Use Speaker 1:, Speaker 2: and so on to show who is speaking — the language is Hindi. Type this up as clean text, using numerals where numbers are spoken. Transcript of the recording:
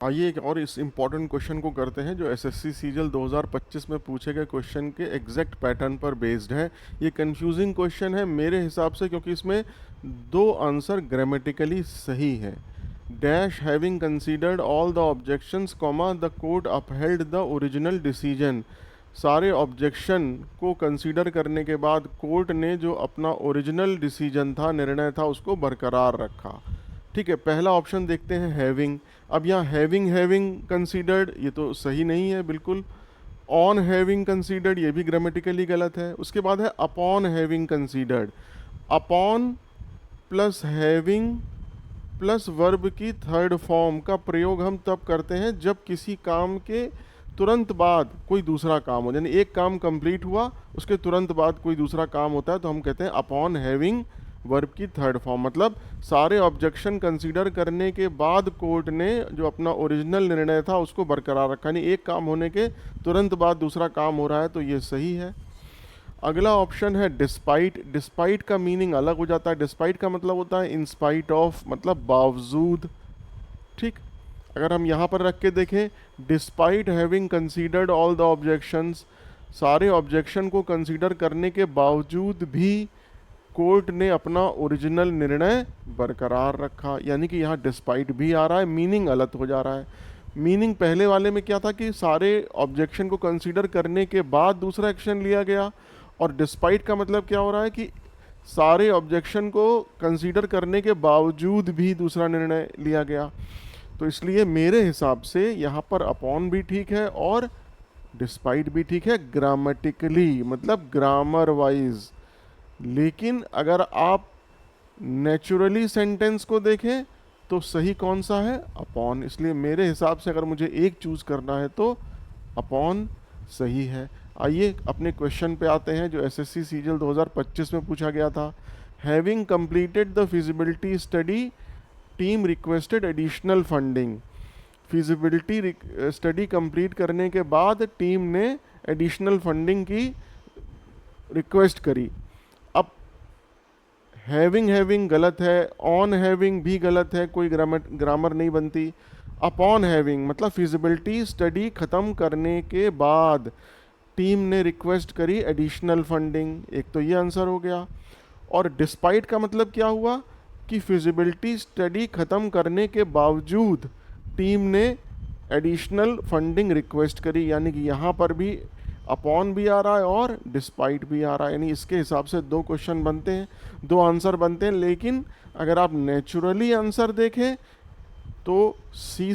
Speaker 1: आइए एक और इस इम्पॉर्टेंट क्वेश्चन को करते हैं जो एसएससी सीजीएल 2025 में पूछे गए क्वेश्चन के एग्जैक्ट पैटर्न पर बेस्ड है। ये कंफ्यूजिंग क्वेश्चन है मेरे हिसाब से, क्योंकि इसमें दो आंसर ग्रामेटिकली सही है। Dash having considered all the objections comma the court upheld the original decision. सारे ऑब्जेक्शन को कंसीडर करने के बाद कोर्ट ने जो अपना ओरिजिनल डिसीजन था, निर्णय था, उसको बरकरार रखा। ठीक है, पहला ऑप्शन देखते हैं हैविंग। अब यहाँ हैविंग हैविंग कंसीडर्ड, ये तो सही नहीं है बिल्कुल। ऑन हैविंग कंसीडर्ड, ये भी ग्रामेटिकली गलत है। उसके बाद है upon having considered. Upon plus having plus verb की थर्ड फॉर्म का प्रयोग हम तब करते हैं जब किसी काम के तुरंत बाद कोई दूसरा काम हो, यानी एक काम कंप्लीट हुआ उसके तुरंत बाद कोई दूसरा काम होता है तो हम कहते हैं अपॉन हैविंग वर्ब की थर्ड फॉर्म। मतलब सारे ऑब्जेक्शन कंसीडर करने के बाद कोर्ट ने जो अपना ओरिजिनल निर्णय था उसको बरकरार रखा, यानी एक काम होने के तुरंत बाद दूसरा काम हो रहा है, तो ये सही है। अगला ऑप्शन है डिस्पाइट। डिस्पाइट का मीनिंग अलग हो जाता है। डिस्पाइट का मतलब होता है इन स्पाइट ऑफ, मतलब बावजूद। ठीक, अगर हम यहाँ पर रख के देखें, despite having considered all the objections, सारे ऑब्जेक्शन को कंसीडर करने के बावजूद भी कोर्ट ने अपना ओरिजिनल निर्णय बरकरार रखा, यानी कि यहाँ डिस्पाइट भी आ रहा है, मीनिंग अलग हो जा रहा है। मीनिंग पहले वाले में क्या था कि सारे ऑब्जेक्शन को कंसीडर करने के बाद दूसरा एक्शन लिया गया, और डिस्पाइट का मतलब क्या हो रहा है कि सारे ऑब्जेक्शन को कंसीडर करने के बावजूद भी दूसरा निर्णय लिया गया। तो इसलिए मेरे हिसाब से यहाँ पर अपॉन भी ठीक है और डिस्पाइट भी ठीक है ग्रामेटिकली, मतलब ग्रामर वाइज। लेकिन अगर आप नेचुरली सेंटेंस को देखें तो सही कौन सा है? अपॉन। इसलिए मेरे हिसाब से अगर मुझे एक चूज करना है तो अपॉन सही है। आइए अपने क्वेश्चन पे आते हैं जो एसएससी सीजीएल 2025 में पूछा गया था। Having completed the feasibility study, team requested additional funding. Feasibility study complete करने के बाद टीम ने एडिशनल फंडिंग की रिक्वेस्ट करी। अब हैविंग हैविंग गलत है, ऑन हैविंग भी गलत है, कोई ग्रामर नहीं बनती। अपॉन हैविंग मतलब फिजिबिलिटी स्टडी खत्म करने के बाद टीम ने रिक्वेस्ट करी एडिशनल फंडिंग, एक तो ये आंसर हो गया। और डिस्पाइट का मतलब क्या हुआ कि फिजिबिलिटी स्टडी खत्म करने के बावजूद टीम ने एडिशनल फंडिंग रिक्वेस्ट करी, यानी कि यहाँ पर भी अपॉन भी आ रहा है और डिस्पाइट भी आ रहा है, यानी इसके हिसाब से दो क्वेश्चन बनते हैं, दो आंसर बनते हैं। लेकिन अगर आप नेचुरली आंसर देखें तो सी सही